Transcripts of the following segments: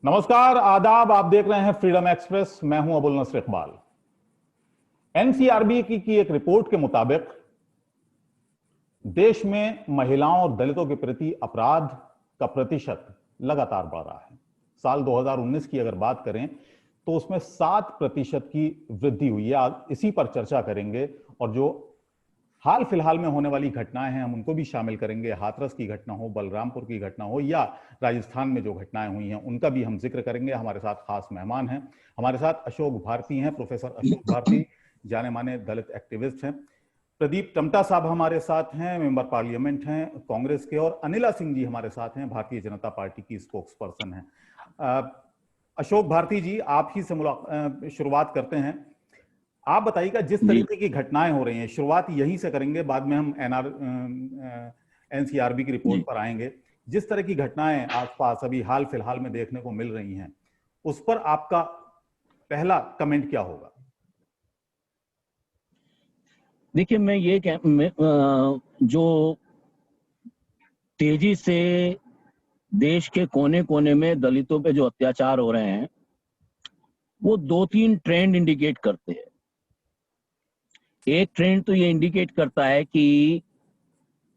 नमस्कार, आदाब। आप देख रहे हैं फ्रीडम एक्सप्रेस। मैं हूं अबुल नसर इकबाल। एनसीआरबी की एक रिपोर्ट के मुताबिक देश में महिलाओं और दलितों के प्रति अपराध का प्रतिशत लगातार बढ़ रहा है। साल 2019 की अगर बात करें तो उसमें 7% की वृद्धि हुई है। आज इसी पर चर्चा करेंगे और जो हाल फिलहाल में होने वाली घटनाएं हैं हम उनको भी शामिल करेंगे। हाथरस की घटना हो, बलरामपुर की घटना हो या राजस्थान में जो घटनाएं हुई हैं उनका भी हम जिक्र करेंगे। हमारे साथ खास मेहमान हैं। हमारे साथ अशोक भारती हैं, प्रोफेसर अशोक भारती, जाने माने दलित एक्टिविस्ट हैं। प्रदीप टमटा साहब हमारे साथ हैं, मेंबर पार्लियामेंट हैं कांग्रेस के। और अनिला सिंह जी हमारे साथ हैं, भारतीय जनता पार्टी की स्पोक्स पर्सन हैं। अशोक भारती जी, आप ही से शुरुआत करते हैं। आप बताइएगा, जिस तरीके की घटनाएं हो रही हैं, शुरुआत यहीं से करेंगे, बाद में हम एनसीआरबी की रिपोर्ट पर आएंगे। जिस तरह की घटनाएं आसपास अभी हाल फिलहाल में देखने को मिल रही हैं, उस पर आपका पहला कमेंट क्या होगा? देखिए, जो तेजी से देश के कोने कोने में दलितों पे जो अत्याचार हो रहे हैं, वो 2-3 ट्रेंड इंडिकेट करते हैं। एक ट्रेंड तो ये इंडिकेट करता है कि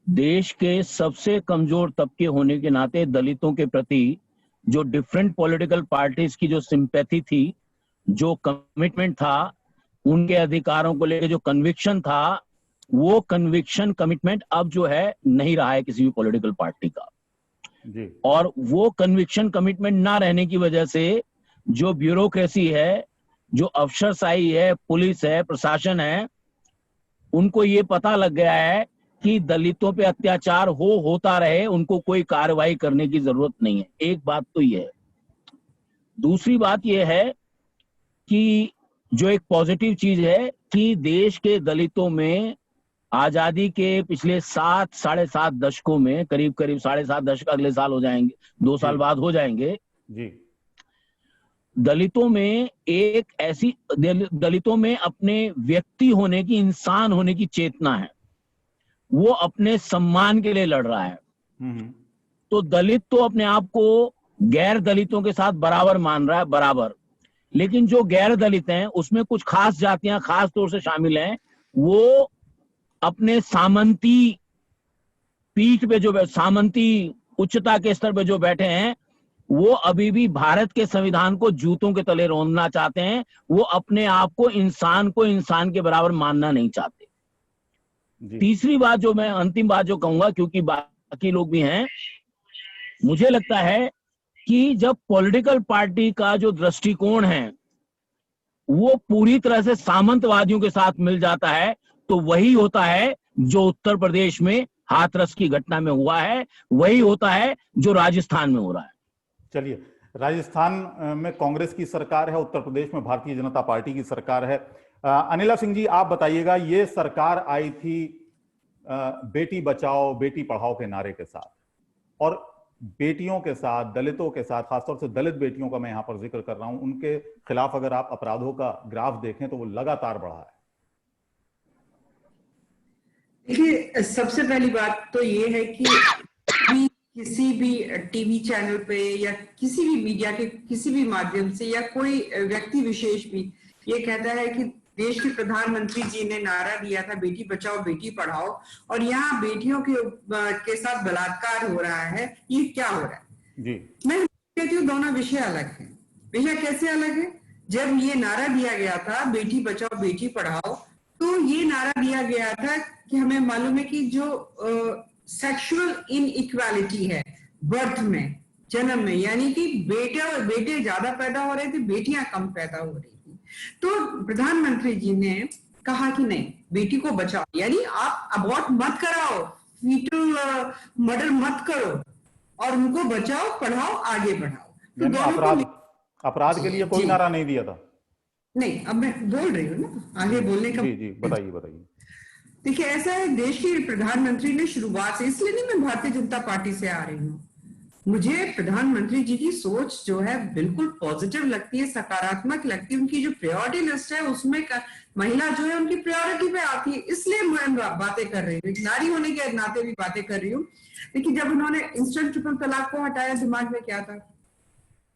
देश के सबसे कमजोर तबके होने के नाते दलितों के प्रति जो डिफरेंट पॉलिटिकल पार्टीज की जो सिंपैथी थी, जो कमिटमेंट था, उनके अधिकारों को लेकर जो कन्विक्शन था, वो कन्विक्शन कमिटमेंट अब जो है नहीं रहा है किसी भी पॉलिटिकल पार्टी का जी। और वो कन्विक्शन कमिटमेंट ना रहने की वजह से जो ब्यूरोक्रेसी है, जो अफसरशाही है, पुलिस है, प्रशासन है, उनको ये पता लग गया है कि दलितों पे अत्याचार होता रहे, उनको कोई कार्रवाई करने की जरूरत नहीं है। एक बात तो ये है। दूसरी बात ये है कि जो एक पॉजिटिव चीज है कि देश के दलितों में आजादी के पिछले 7-7.5 दशकों में, करीब 7.5 दशक अगले साल हो जाएंगे, 2 साल बाद हो जाएंगे जी। दलितों में अपने व्यक्ति होने की, इंसान होने की चेतना है। वो अपने सम्मान के लिए लड़ रहा है। तो दलित तो अपने आप को गैर दलितों के साथ बराबर मान रहा है, बराबर। लेकिन जो गैर दलित हैं, उसमें कुछ खास जातियां खास तौर से शामिल हैं। वो अपने सामंती पीठ पे, जो सामंती उच्चता के स्तर पे जो बैठे हैं, वो अभी भी भारत के संविधान को जूतों के तले रौंदना चाहते हैं। वो अपने आप को इंसान के बराबर मानना नहीं चाहते। तीसरी बात जो मैं, अंतिम बात जो कहूंगा, क्योंकि बाकी लोग भी हैं, मुझे लगता है कि जब पॉलिटिकल पार्टी का जो दृष्टिकोण है वो पूरी तरह से सामंतवादियों के साथ मिल जाता है, तो वही होता है जो उत्तर प्रदेश में हाथरस की घटना में हुआ है, वही होता है जो राजस्थान में हो रहा है। चलिए, राजस्थान में कांग्रेस की सरकार है, उत्तर प्रदेश में भारतीय जनता पार्टी की सरकार है। अनिला सिंह जी, आप बताइएगा, ये सरकार आई थी बेटी बचाओ बेटी पढ़ाओ के नारे के साथ, और बेटियों के साथ, दलितों के साथ, खासतौर से दलित बेटियों का मैं यहां पर जिक्र कर रहा हूं, उनके खिलाफ अगर आप अपराधों का ग्राफ देखें तो वो लगातार बढ़ा है। देखिए, सबसे पहली बात तो ये है कि किसी भी टीवी चैनल पे या किसी भी मीडिया के किसी भी माध्यम से या कोई व्यक्ति विशेष भी ये कहता है कि देश के प्रधानमंत्री जी ने नारा दिया था बेटी बचाओ बेटी पढ़ाओ, और यहाँ बेटियों के साथ बलात्कार हो रहा है, ये क्या हो रहा है जी? मैं कहती हूँ दोनों विषय अलग हैं। विषय कैसे अलग है? जब ये नारा दिया गया था बेटी बचाओ बेटी पढ़ाओ, तो ये नारा दिया गया था कि हमें मालूम है कि जो सेक्सुअल इनइक्वालिटी है बर्थ में, जन्म में, यानी कि बेटे ज्यादा पैदा हो रहे थे, बेटियां कम पैदा हो रही थी। तो प्रधानमंत्री जी ने कहा कि नहीं, बेटी को बचाओ, यानी आप अबॉर्ट मत कराओ, फीटल मर्डर मत करो, और उनको बचाओ, पढ़ाओ, आगे बढ़ाओ। तो अपराध के लिए कोई नारा नहीं दिया था? नहीं, अब मैं बोल रही हूँ ना, आगे बोलने का। जी, बताइए। देखिए, ऐसा है, देश के प्रधानमंत्री ने शुरुआत से, इसलिए नहीं मैं भारतीय जनता पार्टी से आ रही हूँ, मुझे प्रधानमंत्री जी की सोच जो है बिल्कुल पॉजिटिव लगती है, सकारात्मक लगती है। उनकी जो प्रायोरिटी लिस्ट है उसमें महिला जो है उनकी प्रायोरिटी पे आती है, इसलिए मैं बातें कर रही हूँ, नारी होने के नाते भी बातें कर रही हूँ। लेकिन जब उन्होंने इंस्टेंट ट्रिपल तलाक को हटाया, दिमाग में क्या था?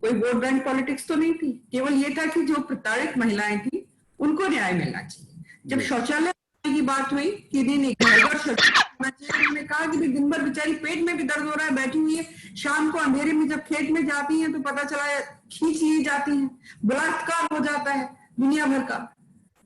कोई वोट बैंक पॉलिटिक्स तो नहीं थी, केवल ये था कि जो प्रताड़ित महिलाएं थी उनको न्याय मिलना चाहिए। जब शौचालय की बात हुई कि नहीं घर घर शौचालय होना चाहिए, उन्होंने कहा कि दिन भर बेचारी पेट में भी दर्द हो रहा है, बैठी हुई है, शाम को अंधेरे में जब खेत में जाती हैं तो पता चला है खींच ली जाती हैं, बलात्कार हो जाता है दुनिया भर का।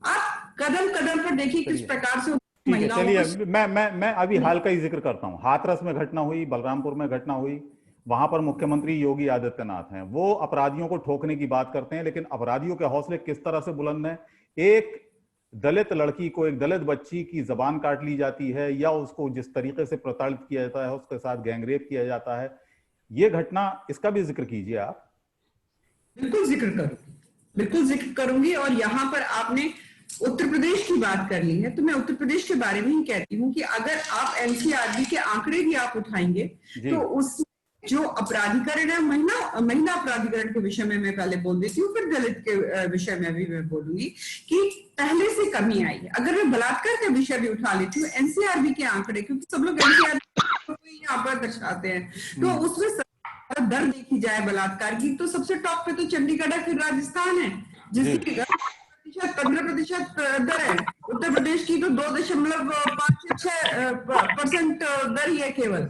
आप कदम कदम पर देखिए किस प्रकार से महिलाओं को। चलिए मैं अभी हाल का ही जिक्र करता हूँ। हाथरस में घटना हुई, बलरामपुर में घटना हुई, वहां पर मुख्यमंत्री योगी आदित्यनाथ हैं, वो अपराधियों को ठोकने की बात करते हैं, लेकिन अपराधियों के हौसले किस तरह से बुलंद हैं। एक दलित लड़की को, एक दलित बच्ची की जबान काट ली जाती है, या उसको जिस तरीके से प्रताड़ित किया जाता है, उसके साथ गैंगरेप किया जाता है, ये घटना, इसका भी जिक्र कीजिए आप। बिल्कुल जिक्र करूंगी, बिल्कुल जिक्र करूंगी। और यहाँ पर आपने उत्तर प्रदेश की बात कर ली है, तो मैं उत्तर प्रदेश के बारे में ही कहती हूँ कि अगर आप एनसीआरबी के आंकड़े भी आप उठाएंगे तो उस जो अपराधीकरण है, महिला अपराधीकरण के विषय में मैं पहले बोल देती हूँ, फिर दलित के विषय में भी मैं बोलूंगी कि पहले से कमी आई है। अगर मैं बलात्कार का विषय भी उठा लेती हूँ, एनसीआरबी के आंकड़े, क्योंकि सब लोग एनसीआरबी को यहाँ पर दर्शाते हैं, तो उसमें दर देखी जाए बलात्कार की तो सबसे टॉप पे तो चंडीगढ़ है, फिर राजस्थान है जिसकी 15% दर है। उत्तर प्रदेश की तो 2.5 से 6% दर ही है केवल।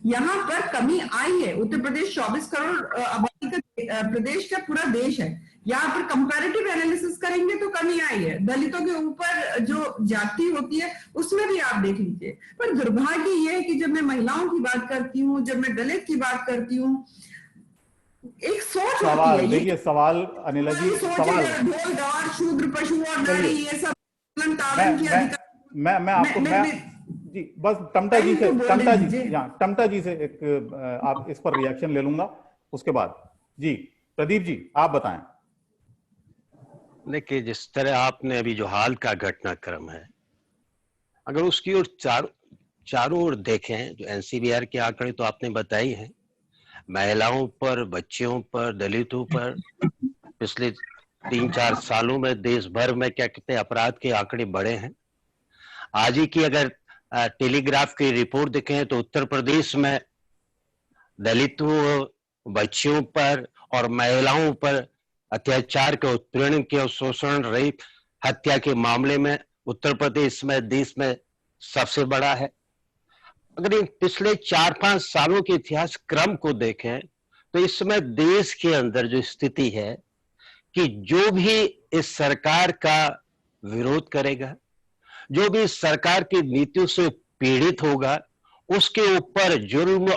यहाँ पर कमी आई है। उत्तर प्रदेश 24 करोड़ आबादी का प्रदेश का पूरा देश है। यहाँ पर कंपैरेटिव एनालिसिस करेंगे तो कमी आई है। दलितों के ऊपर जो जाति होती है उसमें भी आप देख लीजिए। पर दुर्भाग्य ये है कि जब मैं महिलाओं की बात करती हूँ, जब मैं दलित की बात करती हूँ, एक सोच सवाल होती है। देखिए, सवाल अनिला जी, सवाल ढोल गवार शूद्र पशु और नारी, ये सब मैं आपको जी बस टमटा जी से एक आप इस पर रिएक्शन ले लूंगा, उसके बाद जी प्रदीप जी आप बताएं। देखिए, जिस तरह आपने अभी जो हाल का घटनाक्रम है, अगर उसकी ओर चारों ओर देखें, जो एनसीबीआर के आंकड़े तो आपने बताई हैं, महिलाओं पर, बच्चियों पर, दलितों पर पिछले 3-4 सालों में देश भर में क्या कहते हैं अपराध के आंकड़े बढ़े हैं। आज ही की अगर टेलीग्राफ की रिपोर्ट देखें तो उत्तर प्रदेश में दलितों, बच्चियों पर और महिलाओं पर अत्याचार के, उत्पीड़न के, शोषण, रेप, हत्या के मामले में उत्तर प्रदेश में देश में सबसे बड़ा है। अगर इन पिछले 4-5 सालों के इतिहास क्रम को देखें तो इस समय देश के अंदर जो स्थिति है कि जो भी इस सरकार का विरोध करेगा, जो भी इस सरकार की नीतियों से पीड़ित होगा, उसके ऊपर जुल्म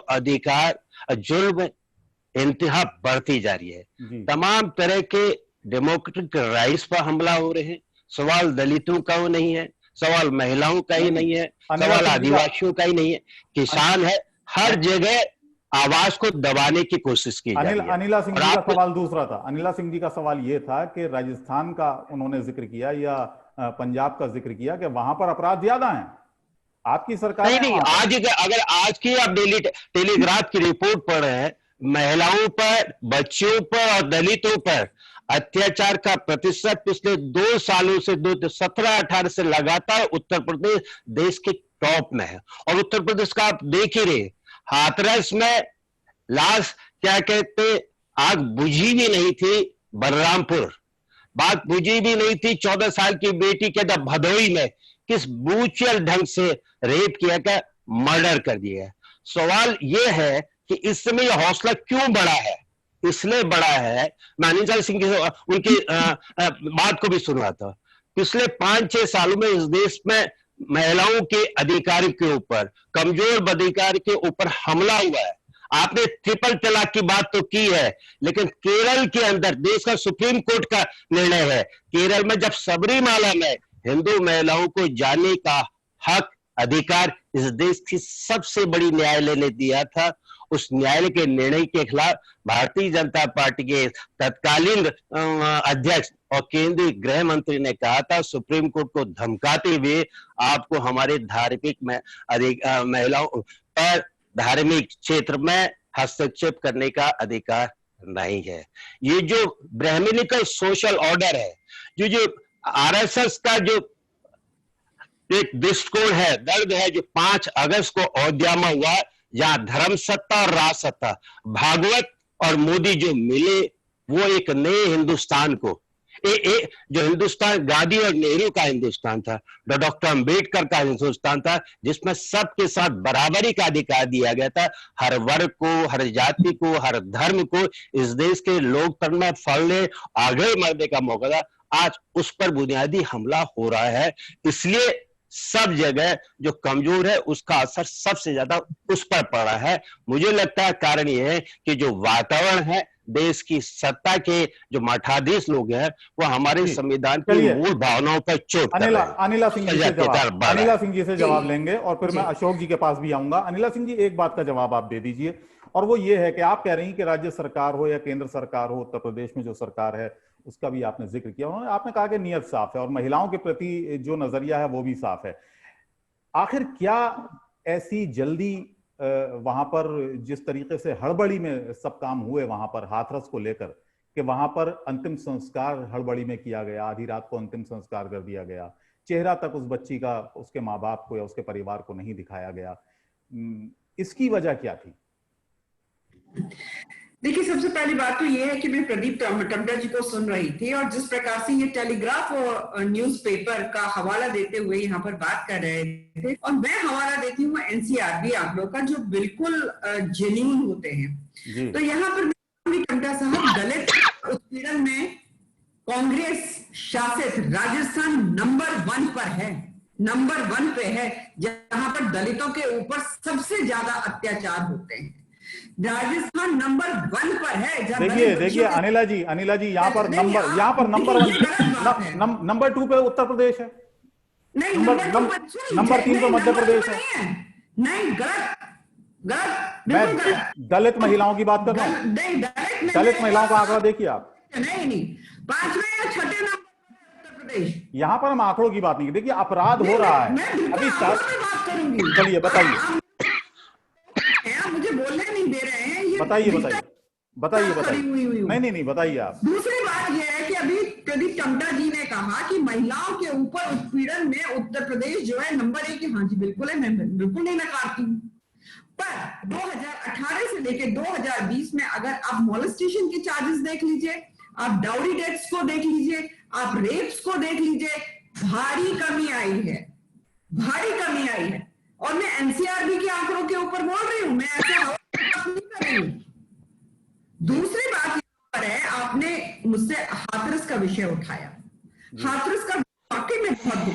इंतहा बढ़ती जा रही है। तमाम तरह के डेमोक्रेटिक राइट्स पर हमला हो रहे हैं। सवाल दलितों का वो नहीं है, सवाल महिलाओं का ही नहीं है, सवाल आदिवासियों का ही नहीं है, किसान है, हर जगह आवाज को दबाने की कोशिश की जा रही है। अनिला सिंह जी का सवाल दूसरा था। अनिला सिंह जी का सवाल ये था कि राजस्थान का उन्होंने जिक्र किया या पंजाब का जिक्र किया कि वहां पर अपराध ज्यादा हैं। आपकी सरकार नहीं, अगर आज की आप डेली टेलीग्राफ की रिपोर्ट पढ़ रहे हैं, महिलाओं पर, बच्चियों पर और दलितों पर अत्याचार का प्रतिशत पिछले 2 सालों से 17-18 से लगातार उत्तर प्रदेश देश के टॉप में है। और उत्तर प्रदेश का आप देख ही रहे, हाथरस में लास्ट क्या कहते आग बुझी भी नहीं थी, बलरामपुर बात बुझी भी नहीं थी, 14 साल की बेटी के भदोई में किस ब्रूचल ढंग से रेप किया गया, मर्डर कर दिया। सवाल यह है कि इस समय यह हौसला क्यों बढ़ा है? इसलिए बढ़ा है, मैं अनिल सिंह की उनकी बात को भी सुना था, पिछले 5-6 सालों में इस देश में महिलाओं के अधिकार के ऊपर, कमजोर अधिकार के ऊपर हमला हुआ है। आपने ट्रिपल तलाक की बात तो की है, लेकिन केरल के अंदर देश का सुप्रीम कोर्ट का निर्णय है, केरल में जब सबरीमाला में हिंदू महिलाओं को जाने का हक, अधिकार इस देश की सबसे बड़ी न्यायालय ने दिया था, उस न्यायालय के निर्णय के खिलाफ भारतीय जनता पार्टी के तत्कालीन अध्यक्ष और केंद्रीय गृह मंत्री ने कहा था, सुप्रीम कोर्ट को धमकाते हुए, आपको हमारे धार्मिक महिलाओं पर धार्मिक क्षेत्र में हस्तक्षेप करने का अधिकार नहीं है। ये जो ब्राह्मणिकल सोशल ऑर्डर है, जो आरएसएस का जो एक दृष्टिकोण है, दर्द है, जो 5 अगस्त को अयोध्या में हुआ, जहां धर्म सत्ता और राज सत्ता, भागवत और मोदी जो मिले वो एक नए हिंदुस्तान को, जो हिंदुस्तान गांधी और नेहरू का हिंदुस्तान था, डॉक्टर अंबेडकर का हिंदुस्तान था, जिसमें सबके साथ बराबरी का अधिकार दिया गया था, हर वर्ग को, हर जाति को, हर धर्म को इस देश के लोकतंत्र में फलने आगे बढ़ने का मौका था। आज उस पर बुनियादी हमला हो रहा है, इसलिए सब जगह जो कमजोर है उसका असर सबसे ज्यादा उस पर पड़ रहा है। मुझे लगता है कारण यह है कि जो वातावरण है, देश की सत्ता के जो मठाधीश लोग हैं, वो हमारे संविधान की मूल भावनाओं पर चोट कर रहे हैं। अनिला सिंह जी से जवाब लेंगे और फिर मैं अशोक जी के पास भी आऊंगा। अनिला सिंह जी, एक बात का जवाब आप दे दीजिए, और वो ये है कि आप कह रही हैं कि राज्य सरकार हो या केंद्र सरकार हो, उत्तर प्रदेश में जो सरकार है उसका भी आपने जिक्र किया, उन्होंने आपने कहा कि नियत साफ है और महिलाओं के प्रति जो नजरिया है वो भी साफ है। आखिर क्या ऐसी जल्दी वहां पर, जिस तरीके से हड़बड़ी में सब काम हुए वहां पर हाथरस को लेकर, कि वहां पर अंतिम संस्कार हड़बड़ी में किया गया, आधी रात को अंतिम संस्कार कर दिया गया, चेहरा तक उस बच्ची का उसके माँ बाप को या उसके परिवार को नहीं दिखाया गया, इसकी वजह क्या थी? देखिए, सबसे पहली बात तो ये है कि मैं प्रदीप टम्टा जी को सुन रही थी और जिस प्रकार से ये टेलीग्राफ और न्यूज़पेपर का हवाला देते हुए यहाँ पर बात कर रहे थे, और मैं हवाला देती हूँ एनसीआरबी आंकड़ों का जो बिल्कुल जेन्युइन होते हैं। तो यहाँ पर टम्टा साहब, दलित उत्पीड़न में कांग्रेस शासित राजस्थान नंबर 1 पर है, नंबर 1 पे है, जहां पर दलितों के ऊपर सबसे ज्यादा अत्याचार होते हैं। राजस्थान नंबर 1 पर है। देखिए अनिला जी, यहाँ पर नंबर 1, नंबर 2 पे उत्तर प्रदेश है, नहीं, नंबर 3 पे मध्य प्रदेश है। नहीं, गलत। मैं दलित महिलाओं की बात कर रहा हूँ, दलित महिलाओं का आंकड़ा देखिए आप। नहीं, 5वें या 6ठे नंबर उत्तर प्रदेश। यहाँ पर हम आंकड़ों की बात नहीं, देखिए अपराध हो रहा है अभी। बात करूंगी, चलिए बताइए, मुझे बोलने नहीं दे रहे हैं। ये बताइए। नहीं, बताइए आप। दूसरी बात यह है कि अभी प्रदीप टम्टा जी ने कहा कि महिलाओं के ऊपर उत्पीड़न में उत्तर प्रदेश जो है नंबर 1 है। हाँ जी, बिल्कुल है, मैं बिल्कुल नहीं नकारती हूँ। पर 2018 से लेकर 2020 में अगर आप मोलेस्टेशन के चार्जेस देख लीजिए, आप डाउरी डेथ्स को देख लीजिए, आप रेप्स को देख लीजिए, भारी कमी आई है। और मैं एनसीआरबी के आंकड़ों के ऊपर बोल रही हूं, मैं ऐसा नहीं कर रही हूं। दूसरी बात यहाँ पर है, आपने मुझसे हाथरस का विषय उठाया। हाथरस का वाकई में बहुत,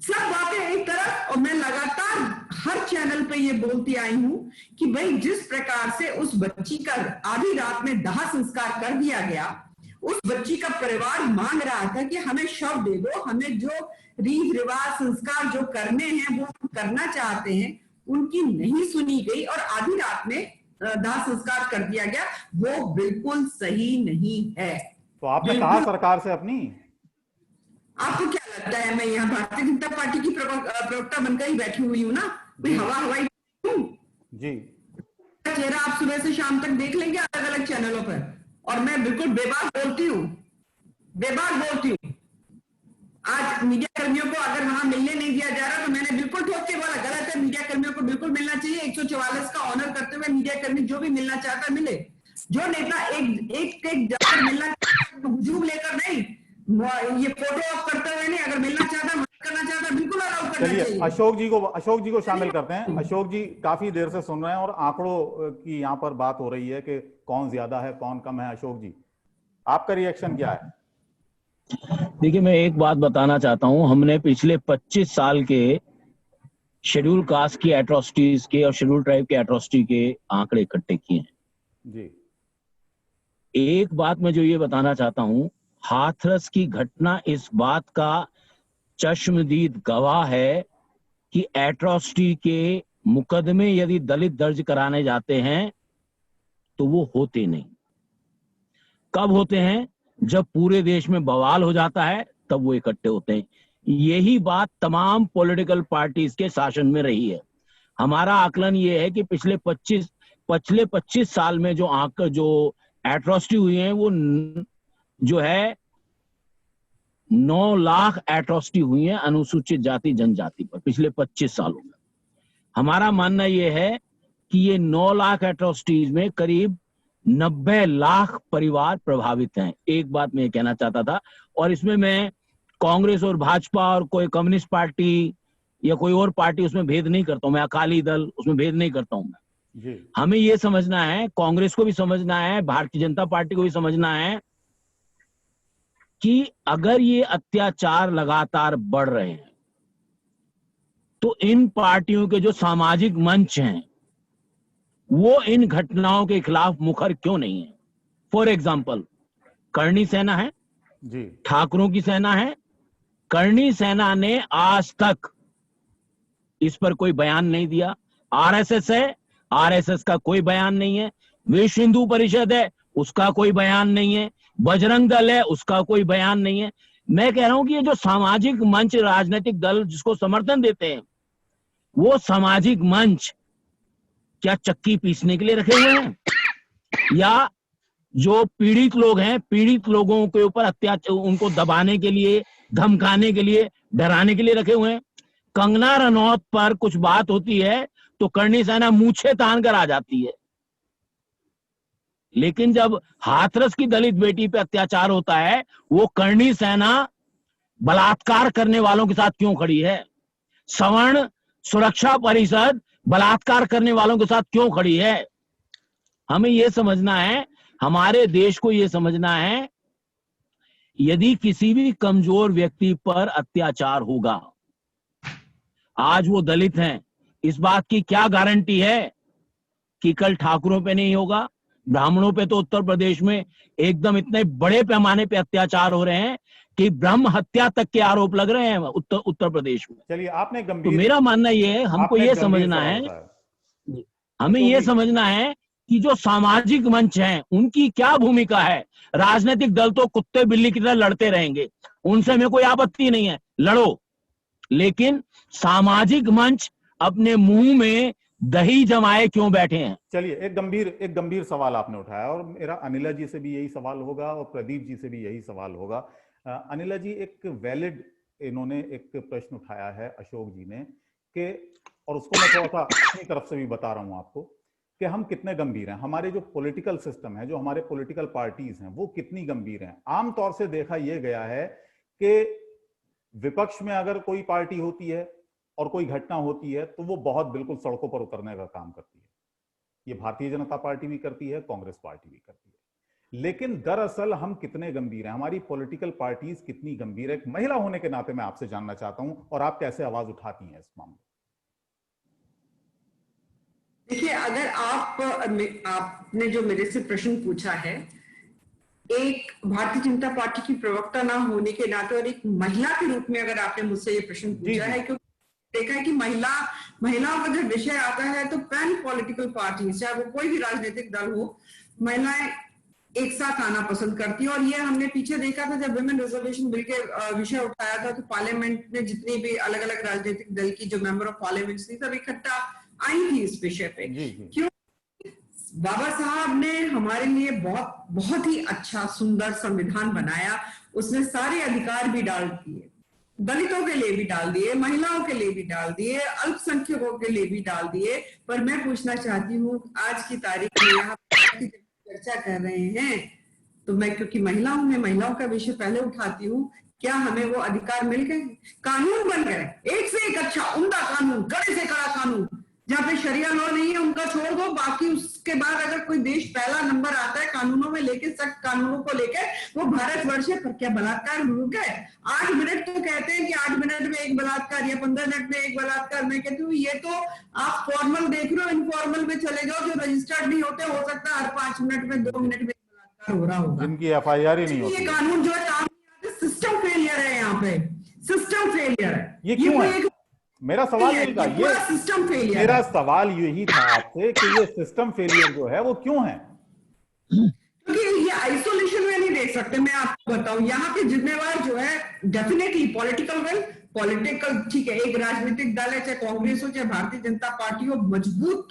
सब बातें एक तरफ, और मैं लगातार हर चैनल पे ये बोलती आई हूं कि भाई जिस प्रकार से उस बच्ची का आधी रात में दाह संस्कार कर दिया गया, उस बच्ची का परिवार मांग रहा था कि हमें शव दे दो, हमें जो रीत रिवाज संस्कार जो करने हैं वो हम करना चाहते हैं, उनकी नहीं सुनी गई और आधी रात में दाह संस्कार कर दिया गया। वो बिल्कुल सही नहीं है। तो आपने कहा सरकार से अपनी, आपको क्या लगता है मैं यहाँ भारतीय जनता पार्टी की प्रवक्ता बनकर ही बैठी हुई हूँ ना, कोई हवाई जी। चेहरा आप सुबह से शाम तक देख लेंगे अलग अलग चैनलों पर, और मैं बिल्कुल बेबाक बोलती हूँ। आज मीडिया कर्मियों को अगर वहां मिलने नहीं दिया जा रहा तो मैंने बिल्कुल ठोक के बोला, गलत है, मीडिया कर्मियों को बिल्कुल मिलना चाहिए। 144 का ऑनर करते हुए मीडिया कर्मी जो भी मिलना चाहता मिले, जो नेता एक जाकर मिलना चाहता, हुजूम लेकर नहीं, ये फोटो ऑफ करते हुए नहीं, अगर मिलना चाहता, मदद करना चाहता, बिल्कुल अलाउ करना चाहिए। अशोक जी को शामिल करते हैं। अशोक जी काफी देर से सुन रहे हैं और आंकड़ों की यहाँ पर बात हो रही है कि कौन ज्यादा है कौन कम है। अशोक जी, आपका रिएक्शन क्या है? देखिए, मैं एक बात बताना चाहता हूं, हमने पिछले 25 साल के शेड्यूल कास्ट की एट्रोसिटीज के और शेड्यूल ट्राइब के एट्रोसिटी के आंकड़े इकट्ठे किए हैं जी। एक बात मैं जो ये बताना चाहता हूं, हाथरस की घटना इस बात का चश्मदीद गवाह है कि एट्रोसिटी के मुकदमे यदि दलित दर्ज कराने जाते हैं तो वो होते नहीं। कब होते हैं? जब पूरे देश में बवाल हो जाता है तब वो इकट्ठे होते हैं। यही बात तमाम पॉलिटिकल पार्टीज के शासन में रही है। हमारा आकलन ये है कि पिछले 25 साल में जो एट्रोसिटी हुई है वो जो है 9 लाख एट्रोसिटी हुई है अनुसूचित जाति जनजाति पर पिछले 25 सालों में। हमारा मानना यह है कि ये 9 लाख एट्रोसिटीज में करीब 90 लाख परिवार प्रभावित हैं। एक बात मैं कहना चाहता था, और इसमें मैं कांग्रेस और भाजपा और कोई कम्युनिस्ट पार्टी या कोई और पार्टी उसमें भेद नहीं करता हूं, मैं अकाली दल उसमें भेद नहीं करता हूं मैं। हमें ये समझना है, कांग्रेस को भी समझना है, भारतीय जनता पार्टी को भी समझना है कि अगर ये अत्याचार लगातार बढ़ रहे हैं तो इन पार्टियों के जो सामाजिक मंच हैं वो इन घटनाओं के खिलाफ मुखर क्यों नहीं है। फॉर एग्जाम्पल, करणी सेना है जी, ठाकुरों की सेना है। करणी सेना ने आज तक इस पर कोई बयान नहीं दिया। आरएसएस है, आरएसएस का कोई बयान नहीं है। विश्व हिंदू परिषद है, उसका कोई बयान नहीं है। बजरंग दल है, उसका कोई बयान नहीं है। मैं कह रहा हूं कि ये जो सामाजिक मंच, राजनीतिक दल जिसको समर्थन देते हैं, वो सामाजिक मंच क्या चक्की पीसने के लिए रखे हुए हैं, या जो पीड़ित लोग हैं, पीड़ित लोगों के ऊपर अत्याचार, उनको दबाने के लिए, धमकाने के लिए, डराने के लिए रखे हुए हैं। कंगना रनौत पर कुछ बात होती है तो करणी सेना मूछे तान कर आ जाती है, लेकिन जब हाथरस की दलित बेटी पे अत्याचार होता है, वो करणी सेना बलात्कार करने वालों के साथ क्यों खड़ी है? सवर्ण सुरक्षा परिषद बलात्कार करने वालों के साथ क्यों खड़ी है? हमें यह समझना है, हमारे देश को यह समझना है, यदि किसी भी कमजोर व्यक्ति पर अत्याचार होगा, आज वो दलित हैं, इस बात की क्या गारंटी है कि कल ठाकुरों पे नहीं होगा? ब्राह्मणों पे तो उत्तर प्रदेश में एकदम इतने बड़े पैमाने पे अत्याचार हो रहे हैं कि ब्रह्म हत्या तक के आरोप लग रहे हैं उत्तर प्रदेश में। चलिए, आपने गंभीर, तो मेरा मानना ये है, हमको ये समझना है, हमें ये समझना है कि जो सामाजिक मंच हैं उनकी क्या भूमिका है। राजनीतिक दल तो कुत्ते बिल्ली की तरह लड़ते रहेंगे, उनसे हमें कोई आपत्ति नहीं है, लड़ो, लेकिन सामाजिक मंच अपने मुंह में दही जमाए क्यों बैठे हैं? चलिए, एक गंभीर सवाल आपने उठाया और मेरा अनिला जी से भी यही सवाल होगा और प्रदीप जी से भी यही सवाल होगा। अनिला जी, एक वैलिड इन्होंने एक प्रश्न उठाया है अशोक जी ने, कि और उसको मैं थोड़ा सा अपनी तरफ से भी बता रहा हूं आपको कि हम कितने गंभीर हैं, हमारे जो पॉलिटिकल सिस्टम है, जो हमारे पॉलिटिकल पार्टीज हैं, वो कितनी गंभीर हैं। आमतौर से देखा यह गया है कि विपक्ष में अगर कोई पार्टी होती है और कोई घटना होती है तो वो बहुत बिल्कुल सड़कों पर उतरने का काम करती है। ये भारतीय जनता पार्टी भी करती है, कांग्रेस पार्टी भी करती है। लेकिन दरअसल हम कितने गंभीर हैं, हमारी पॉलिटिकल पार्टीज कितनी गंभीर है? एक महिला होने के नाते मैं आपसे जानना चाहता हूं, और आप कैसे आवाज उठाती हैं इस मामले? देखिए, अगर आपने जो मेरे से प्रश्न पूछा है, एक भारतीय जनता पार्टी की प्रवक्ता ना होने के नाते और एक महिला के रूप में अगर आपने मुझसे ये प्रश्न पूछा है, क्योंकि देखा है कि महिलाओं का जब विषय आता है तो पैन पॉलिटिकल पार्टी, चाहे वो कोई भी राजनीतिक दल हो, महिलाएं एक साथ आना पसंद करती है। और ये हमने पीछे देखा था जब विमेन रिजर्वेशन बिल के विषय उठाया था, तो पार्लियामेंट में जितनी भी अलग अलग राजनीतिक दल की जो मेंबर ऑफ पार्लियामेंट थी, सब इकट्ठा आई थी इस विषय पे। क्यों? बाबा साहब ने हमारे लिए बहुत ही अच्छा सुंदर संविधान बनाया। उसने सारे अधिकार भी डाल दिए, दलितों के लिए भी डाल दिए, महिलाओं के लिए भी डाल दिए, अल्पसंख्यकों के लिए भी डाल दिए। पर मैं पूछना चाहती हूँ, आज की तारीख में यहाँ चर्चा कर रहे हैं तो मैं, क्योंकि महिलाओं में महिलाओं का विषय पहले उठाती हूँ, क्या हमें वो अधिकार मिल गए? कानून बन गए, एक से एक अच्छा उम्दा कानून, कड़े से कड़ा कानून। जहाँ पे शरिया लॉ नहीं है उनका छोड़ दो, बाकी उसके बाद अगर कोई देश पहला नंबर आता है कानूनों में लेके, सख्त कानूनों को लेके, वो भारतवर्ष है। पर क्या बलात्कार रुक गए? 8 मिनट तो कहते हैं कि 8 मिनट में एक बलात्कार या 15 मिनट में एक बलात्कार। मैं कहती हूँ ये तो आप फॉर्मल देख रहे हो, इनफॉर्मल में चले जाओ, जो रजिस्टर्ड नहीं होते, हो सकता है हर 5 मिनट में 2 मिनट में बलात्कार हो रहा होगा, जिनकी FIR ही नहीं होती। ये कानून जो है सिस्टम फेलियर है, यहाँ पे सिस्टम फेलियर है। ये क्यों है? मेरा सवाल यही था, ये सिस्टम फेलियर, मेरा सवाल यही था आपसे कि ये सिस्टम फेलियर जो है वो क्यों है? क्योंकि ये आइसोलेशन में नहीं देख सकते। मैं आपको बताऊं, यहाँ पे जिम्मेवार जो है डेफिनेटली पॉलिटिकल, ठीक है, एक राजनीतिक दल है, चाहे कांग्रेस हो चाहे भारतीय जनता पार्टी हो, मजबूत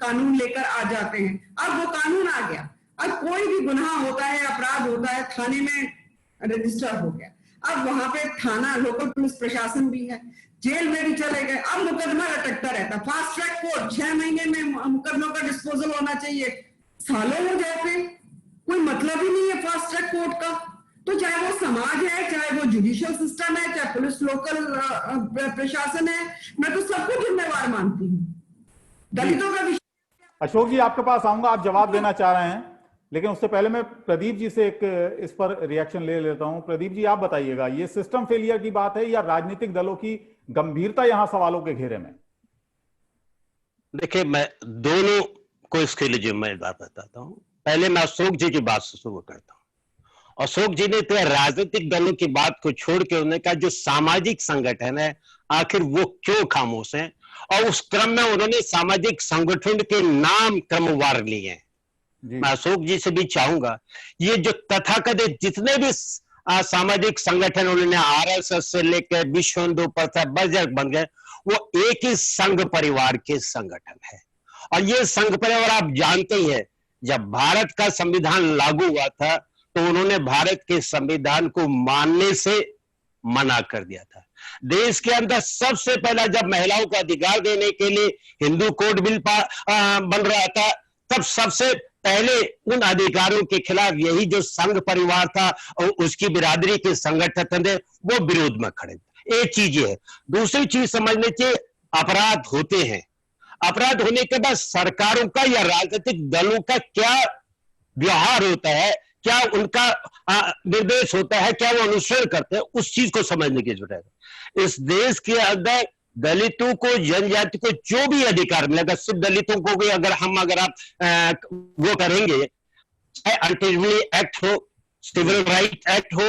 कानून लेकर आ जाते हैं। अब वो कानून आ गया, अब कोई भी गुनाह होता है, अपराध होता है, थाने में रजिस्टर हो गया, अब वहां पे थाना, लोकल पुलिस प्रशासन भी है, जेल में भी चले गए, अब मुकदमा लटकता रहता। फास्ट ट्रैक कोर्ट, 6 महीने में मुकदमों का डिस्पोजल होना चाहिए, सालों हो जाते, कोई मतलब ही नहीं है फास्ट ट्रैक कोर्ट का। तो चाहे वो समाज है, चाहे वो जुडिशियल सिस्टम है, चाहे पुलिस लोकल प्रशासन है, मैं तो सबको जिम्मेवार मानती हूँ। दलितों का विषय। अशोक जी आपके पास आऊंगा, आप जवाब देना चाह रहे हैं, लेकिन उससे पहले मैं प्रदीप जी से एक इस पर रिएक्शन ले लेता हूं। प्रदीप जी आप बताइएगा, ये सिस्टम फेलियर की बात है या राजनीतिक दलों की गंभीरता यहां सवालों के घेरे में? देखिए, मैं दोनों को इसके लिए जिम्मेदार बताता हूं। पहले मैं अशोक जी की बात से शुरू करता हूं। अशोक जी ने तो राजनीतिक दलों की बात को छोड़ के उन्होंने कहा जो सामाजिक संगठन है आखिर वो क्यों खामोश हैं, और उस क्रम में उन्होंने सामाजिक संगठन के नाम क्रमवार लिए हैं। मैं अशोक जी से भी चाहूंगा, ये जो तथाकथित जितने भी सामाजिक संगठन उन्होंने आरएसएस से लेकर विश्व हिंदू परिषद बजरंग बन गए, वो एक ही संघ परिवार के संगठन है। और ये संघ परिवार आप जानते ही है, जब भारत का संविधान लागू हुआ था तो उन्होंने भारत के संविधान को मानने से मना कर दिया था। देश के अंदर सबसे पहला जब महिलाओं को अधिकार देने के लिए हिंदू कोड बिल बन रहा था, तब सबसे पहले उन अधिकारों के खिलाफ यही जो संघ परिवार था और उसकी बिरादरी के संगठन थे वो विरोध में खड़े थे। एक चीज ये है। दूसरी चीज समझ लीजिए, अपराध होते हैं, अपराध होने के बाद सरकारों का या राजनीतिक दलों का क्या व्यवहार होता है, क्या उनका निर्देश होता है, क्या वो अनुसरण करते हैं, उस चीज को समझने की जरूरत है। इस देश के अंदर दलितों को, जनजाति को जो भी अधिकार मिलेगा, सिर्फ दलितों को भी अगर आप वो करेंगे, चाहे अल्टरनेटिव एक्ट हो, सिविल राइट एक्ट हो,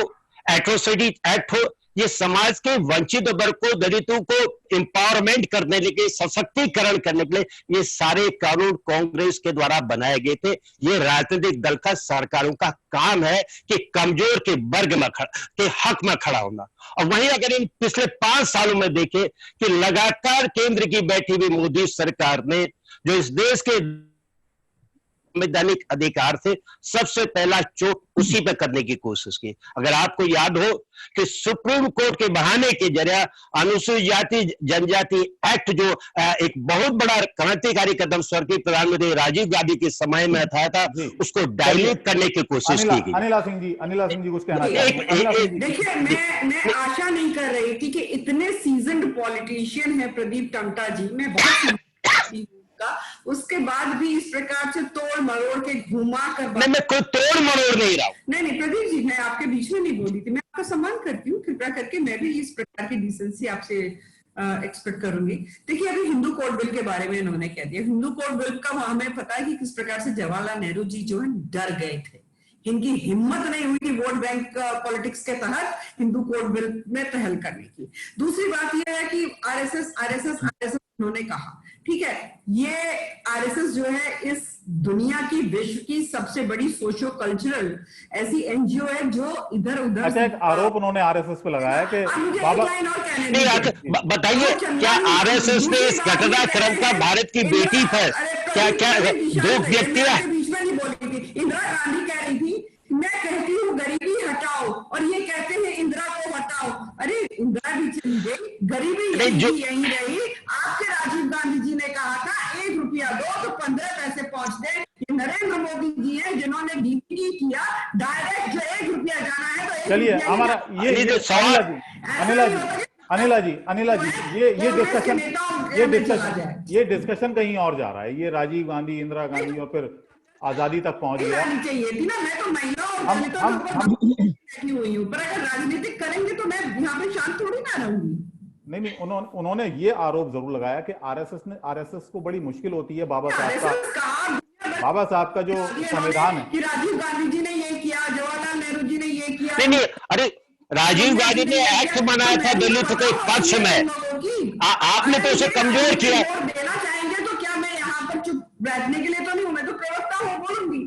एट्रोसिटी एक्ट हो, ये समाज के वंचित वर्ग को, दलितों को एम्पावरमेंट करने के लिए, सशक्तिकरण करने के लिए ये सारे कानून कांग्रेस के द्वारा बनाए गए थे। ये राजनीतिक दल का, सरकारों का काम है कि कमजोर के वर्ग में के हक में खड़ा होना। और वहीं अगर इन पिछले 5 सालों में देखें कि लगातार केंद्र की बैठी हुई मोदी सरकार ने जो इस देश के संवैधानिक अधिकार से सबसे पहला चोट उसी पे करने की कोशिश की। अगर आपको याद हो कि सुप्रीम कोर्ट के बहाने के जरिए अनुसूचित जाति जनजाति एक्ट जो एक बहुत बड़ा क्रांतिकारी कदम स्वर्गीय प्रधानमंत्री राजीव गांधी के समय में था उसको डायल्यूट करने की कोशिश की गई। अनिला सिंह जी कुछ कहना चाहेंगे? देखिए, मैं आशा नहीं कर रही थी कि इतने सीजन्ड पॉलिटिशियन है प्रदीप टमटा जी, मैं बहुत का, उसके बाद भी इस प्रकार से तोड़ मरोड़ के घुमा कर मैं कोई तोड़ मरोड़ नहीं रहा हूं। नहीं प्रदीप जी, मैं आपके बीच में नहीं बोली थी, मैं आपका सम्मान करती हूँ, कृपया करके मैं भी इस प्रकार की डिसेंसी आपसे एक्सपेक्ट करूंगी। देखिए, अभी हिंदू कोड बिल के बारे में इन्होंने कह दिया, हिंदू कोड बिल का हमें पता है कि किस प्रकार से जवाहरलाल नेहरू जी जो है डर गए थे, इनकी हिम्मत नहीं हुई कि वोट बैंक पॉलिटिक्स के तहत हिंदू कोड बिल में पहल करने की। दूसरी बात यह है कि आरएसएस उन्होंने कहा, ठीक है, ये आरएसएस जो है इस दुनिया की, विश्व की सबसे बड़ी सोशो कल्चरल ऐसी एनजीओ है जो इधर उधर। अच्छा, एक आरोप उन्होंने आरएसएस पे लगाया कि बताइए, क्या आरएसएस ने इस घटनाक्रम का भारत की बेटी पर क्या दो व्यक्तियां बीच में नहीं बोली थी। इंदिरा गांधी कह रही थी मैं कहती हूँ गरीबी हटाओ, और ये कहते हैं इंदिरा को हटाओ। अरे इंदिरा भी चली गई, गरीबी यहीं रही। आपके राजीव गांधी जी ने कहा था 1 रुपया दो तो 15 पैसे पहुंचते। ये नरेंद्र मोदी जी हैं जिन्होंने डीपीटी किया, डायरेक्ट जो 1 रुपया जाना है तो 1 चलिए हमारा अनिला जी ये डिस्कशन कहीं और जा रहा है। ये राजीव गांधी, इंदिरा गांधी और फिर आजादी तक पहुंच गया। चाहिए थी ना, मैं तो महिला और दलितों हुई हूँ, पर अगर राजनीतिक करेंगे तो मैं यहाँ पे शांत थोड़ी ना रहूंगी। नहीं, उन्होंने ये आरोप जरूर लगाया कि आरएसएस को बड़ी मुश्किल होती है बाबा साहब का जो संविधान है कि राजीव गांधी जी ने ये किया, जवाहरलाल नेहरू जी ने ये किया। नहीं, अरे राजीव गांधी ने एक्ट बनाया था दलित के पक्ष में, आपने तो उसे कमजोर किया। देना चाहेंगे तो क्या मैं यहाँ पर चुप बैठने के लिए तो नहीं हूँ, मैं तो प्रवक्ता हूँ, बोलूंगी।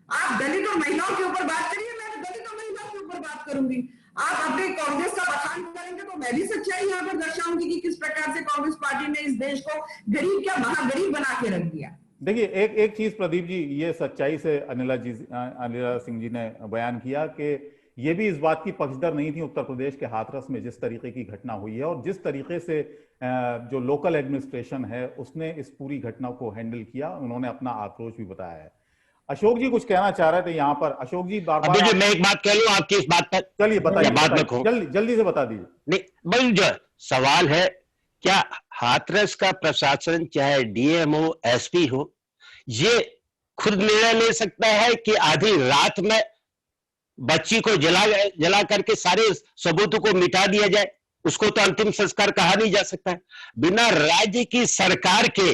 आप दलित और महिलाओं के ऊपर बात करिए, मैं दलित और महिलाओं के ऊपर बात करूंगी। आप अपने कांग्रेस का बखान करेंगे तो मैं भी सच्चाई यहाँ पर दर्शाऊंगी कि किस प्रकार से कांग्रेस पार्टी ने इस देश को गरीब क्या महागरीब बना के रख दिया। देखिए, एक चीज प्रदीप जी, ये सच्चाई से अनिला सिंह जी ने बयान किया कि ये भी इस बात की पक्षधर नहीं थी उत्तर प्रदेश के हाथरस में जिस तरीके की घटना हुई है, और जिस तरीके से जो लोकल एडमिनिस्ट्रेशन है उसने इस पूरी घटना को हैंडल किया, उन्होंने अपना आक्रोश भी बताया है। अशोक जी कुछ कहना चाह रहे थे यहाँ पर। अशोक जी बार अभी बार जो मैं एक बात कह लूं आपकी इस बात पर, चलिए बताइए, बताइए, जल्दी से बता दीजिए। नहीं भाई, जो सवाल है, क्या हाथरस का प्रशासन चाहे डीएम हो, एसपी हो, ये खुद निर्णय ले सकता है कि आधी रात में बच्ची को जला करके सारे सबूतों को मिटा दिया जाए? उसको तो अंतिम संस्कार कहा नहीं जा सकता है। बिना राज्य की सरकार के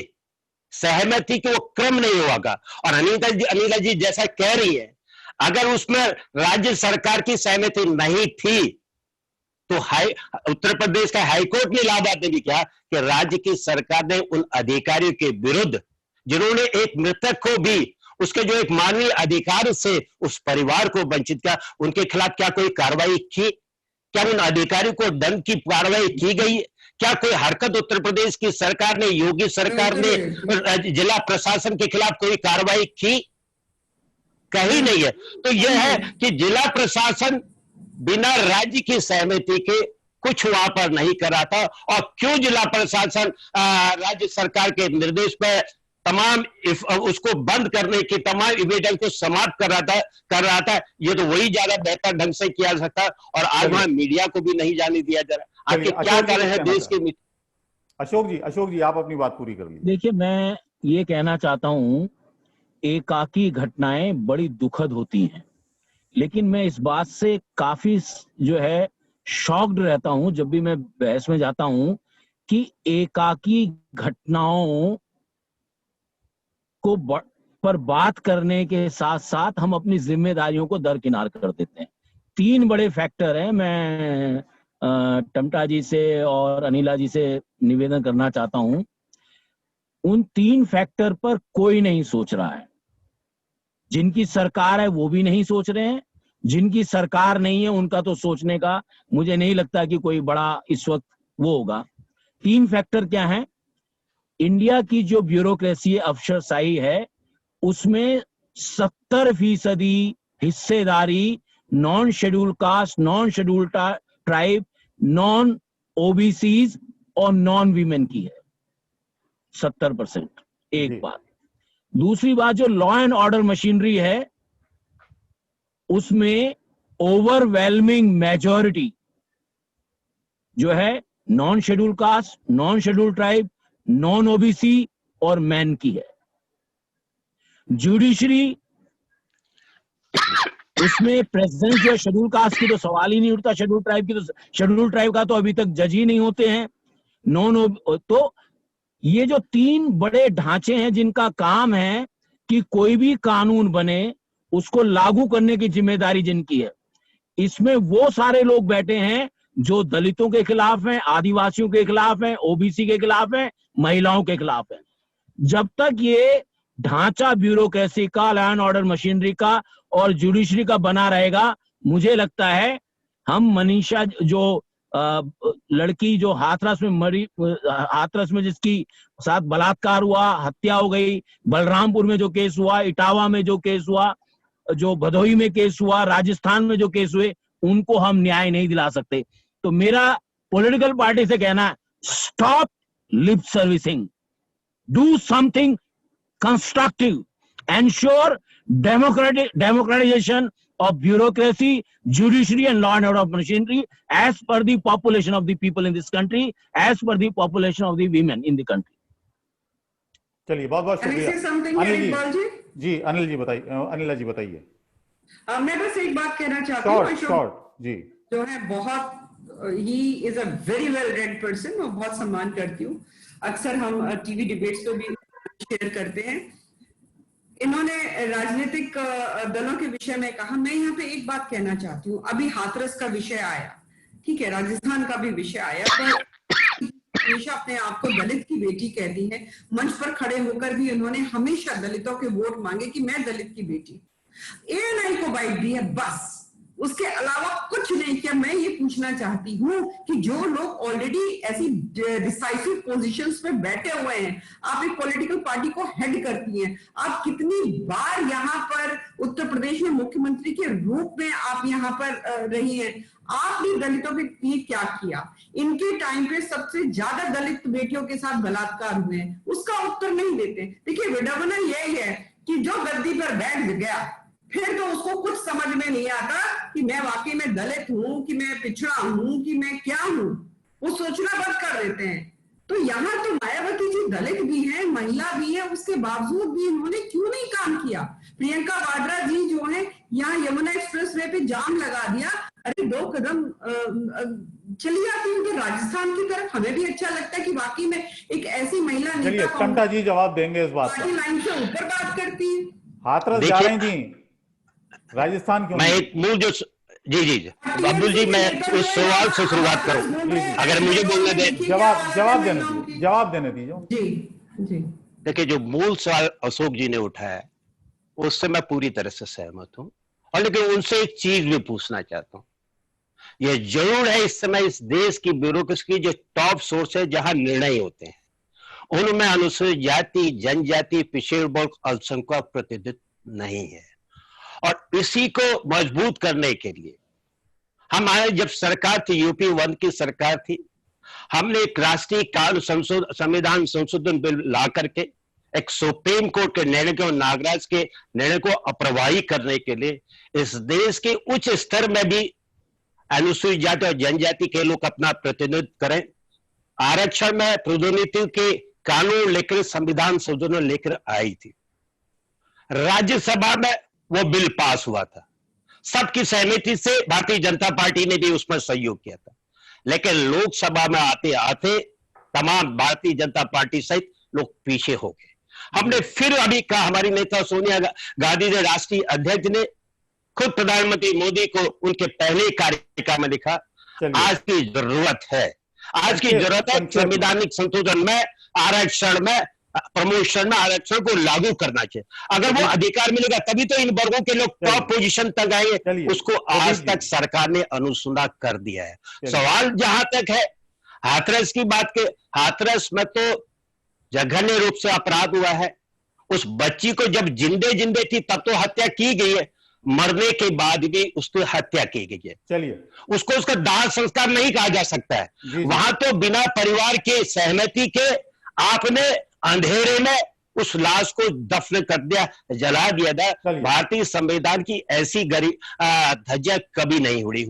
सहमति के वो क्रम नहीं होगा। और अनिला जी जैसा कह रही है, अगर उसमें राज्य सरकार की सहमति नहीं थी तो उत्तर प्रदेश का हाईकोर्ट ने इलाहाबाद में भी कहा कि राज्य की सरकार ने उन अधिकारियों के विरुद्ध जिन्होंने एक मृतक को भी उसके जो एक मानवीय अधिकार से उस परिवार को वंचित किया, उनके खिलाफ क्या कोई कार्रवाई की? क्या उन अधिकारियों को दंड की कार्रवाई की गई? क्या कोई हरकत उत्तर प्रदेश की सरकार ने, योगी सरकार ने जिला प्रशासन के खिलाफ कोई कार्रवाई की? कहीं नहीं है। तो यह है कि जिला प्रशासन बिना राज्य की सहमति के कुछ वहां पर नहीं कर रहा था। और क्यों जिला प्रशासन राज्य सरकार के निर्देश पर तमाम उसको बंद करने की तमाम एविडेंस को समाप्त कर रहा था, ये तो वही ज्यादा बेहतर ढंग से किया जा सकता। और आज वहां मीडिया को भी नहीं जाने दिया जा रहा। आखिर क्या कर रहे हैं देश के? अशोक जी आप अपनी बात पूरी कर लीजिए। देखिए, मैं ये कहना चाहता हूं, एकाकी घटनाएं बड़ी दुखद होती हैं, लेकिन मैं इस बात से काफी जो है शॉक्ड रहता हूं जब भी मैं बहस में जाता हूं कि एकाकी घटनाओं को पर बात करने के साथ साथ हम अपनी जिम्मेदारियों को दरकिनार कर देते हैं। 3 बड़े फैक्टर हैं। मैं टमटा जी से और अनिला जी से निवेदन करना चाहता हूं, उन 3 फैक्टर पर कोई नहीं सोच रहा है। जिनकी सरकार है वो भी नहीं सोच रहे हैं, जिनकी सरकार नहीं है उनका तो सोचने का मुझे नहीं लगता कि कोई बड़ा इस वक्त वो होगा। 3 फैक्टर क्या है? इंडिया की जो ब्यूरोक्रेसी अफसरशाही है उसमें 70% हिस्सेदारी non schedule caste, non schedule tribe, non OBCs और नॉन वीमेन की है। 70%। एक बात। दूसरी बात, जो लॉ एंड ऑर्डर मशीनरी है उसमें ओवरवेलमिंग मेजॉरिटी जो है non schedule caste, non schedule tribe, non OBC और मैन की है। जुडिशरी उसमें प्रेसिडेंट जो शेड्यूल कास्ट की तो सवाल ही नहीं उठता, शेड्यूल ट्राइब की तो, शेड्यूल ट्राइब का तो अभी तक जज ही नहीं होते हैं, तो ये जो 3 बड़े ढांचे हैं जिनका काम है कि कोई भी कानून बने उसको लागू करने की जिम्मेदारी जिनकी है, इसमें वो सारे लोग बैठे हैं जो दलितों के खिलाफ हैं, आदिवासियों के खिलाफ हैं, ओबीसी के खिलाफ हैं, महिलाओं के खिलाफ हैं। जब तक ये ढांचा ब्यूरोक्रेसी का, लॉ एंड ऑर्डर मशीनरी का और जुडिशरी का बना रहेगा, मुझे लगता है हम मनीषा जो लड़की जो हाथरस में मरी, हाथरस में जिसकी साथ बलात्कार हुआ, हत्या हो गई, बलरामपुर में जो केस हुआ, इटावा में जो केस हुआ, जो भदोही में केस हुआ, राजस्थान में जो केस हुए, उनको हम न्याय नहीं दिला सकते। तो मेरा पॉलिटिकल पार्टी से कहना है, stop lip servicing, do something constructive, ensure democratization of bureaucracy, judiciary and law and order machinery as per the population of the people in this country, as per the population of the women in the country. चलिए बहुत बहुत शुक्रिया। अनिल जी बताइए, अनिला जी बताइए। मैं बस एक बात कहना चाहती हूँ। शॉर्ट जी, जो है बहुत, he is a very well read person, मैं बहुत सम्मान करती हूँ। अक्सर हम टीवी डिबेट्स पे भी शेयर करते हैं। इन्होंने राजनीतिक दलों के विषय में कहा। मैं यहाँ पे एक बात कहना चाहती हूँ, अभी हाथरस का विषय आया, ठीक है, राजस्थान का भी विषय आया, पर हमेशा अपने आप को दलित की बेटी कहती है। मंच पर खड़े होकर भी उन्होंने हमेशा दलितों के वोट मांगे कि मैं दलित की बेटी। एएनआई को बाइट दी है बस, उसके अलावा कुछ नहीं किया। मैं ये पूछना चाहती हूँ कि जो लोग ऑलरेडी ऐसी डिसाइसिव पोजीशंस पे बैठे हुए हैं, आप एक पॉलिटिकल पार्टी को हेड करती हैं, आप कितनी बार यहाँ पर उत्तर प्रदेश में मुख्यमंत्री के रूप में आप यहाँ पर रही हैं, आपने दलितों के लिए क्या किया? इनके टाइम पे सबसे ज्यादा दलित बेटियों के साथ बलात्कार हुए हैं, उसका उत्तर नहीं देते। देखिए, विडंबना यह है कि जो गद्दी पर बैठ गया फिर तो उसको कुछ समझ में नहीं आता कि मैं वाकई में दलित हूं, कि मैं पिछड़ा हूं, कि मैं क्या हूं। वो सोचना बंद कर देते हैं। तो यहाँ तो मायावती जी दलित भी हैं, महिला भी है, उसके बावजूद भी इन्होंने क्यों नहीं काम किया। प्रियंका वाड्रा जी जो है यहाँ यमुना एक्सप्रेस वे पे जाम लगा दिया, अरे 2 कदम चली जाती उधर राजस्थान की तरफ। हमें भी अच्छा लगता है कि वाकई में एक ऐसी महिला चलिए टंटा जी जवाब देंगे इस बात पार्टी लाइन से ऊपर बात करती है। हाथरस जा रही थी राजस्थान क्यों? मैं एक मूल जो जी अब्दुल जी, मैं उस सवाल से शुरुआत करूं, अगर मुझे बोलने दें। जवाब देने दीजिए। जी देखिए, जो मूल सवाल अशोक जी ने उठाया उससे मैं पूरी तरह से सहमत हूं, और लेकिन उनसे एक चीज भी पूछना चाहता हूं। यह जरूर है इस समय इस देश की ब्यूरोक्रेसी की जो टॉप सोर्स है जहां निर्णय होते हैं, उनमें अनुसूचित जाति, जनजाति, पिछड़े वर्ग, अल्पसंख्यक प्रतिनिधित्व नहीं है। और इसी को मजबूत करने के लिए हमारे जब सरकार थी, यूपी 1 की सरकार थी, हमने एक राष्ट्रीय कानून संविधान संशोधन बिल ला करके एक सुप्रीम कोर्ट के निर्णय को, नागराज के निर्णय को अप्रभावी करने के लिए इस देश के उच्च स्तर में भी अनुसूचित जाति और जनजाति के लोग अपना प्रतिनिधित्व करें। आरक्षण में प्रोन्नति के कानून लेकर संविधान संशोधन लेकर आई थी। राज्यसभा में वो बिल पास हुआ था, सबकी सहमति से भारतीय जनता पार्टी ने भी उसमें सहयोग किया था। लेकिन लोकसभा में आते आते तमाम भारतीय जनता पार्टी सहित लोग पीछे हो गए। हमने फिर अभी कहा, हमारी नेता सोनिया गांधी ने, राष्ट्रीय अध्यक्ष ने खुद प्रधानमंत्री मोदी को उनके पहले कार्यकाल में लिखा, आज की जरूरत है, आज की जरूरत है संवैधानिक संशोधन में, आरक्षण में, प्रमोशन में आरक्षण को लागू करना चाहिए। अगर वो अधिकार मिलेगा तभी तो इन वर्गों के लोग टॉप पोजीशन तक आएंगे। उसको आज तक सरकार ने अनुसुना कर दिया है। सवाल जहां तक है हाथरस की बात के, हाथरस में तो जघन्य रूप से अपराध हुआ है। उस बच्ची को जब जिंदे जिंदे थी तब तो हत्या की गई है, मरने के बाद भी उसकी हत्या की गई है। चलिए, उसको उसका दाह संस्कार नहीं कहा जा सकता है। वहां तो बिना परिवार के सहमति के आपने अंधेरे में उस लाश को दफन कर दिया, जला दिया था। भारतीय संविधान की ऐसी धज्जियां कभी नहीं उड़ी।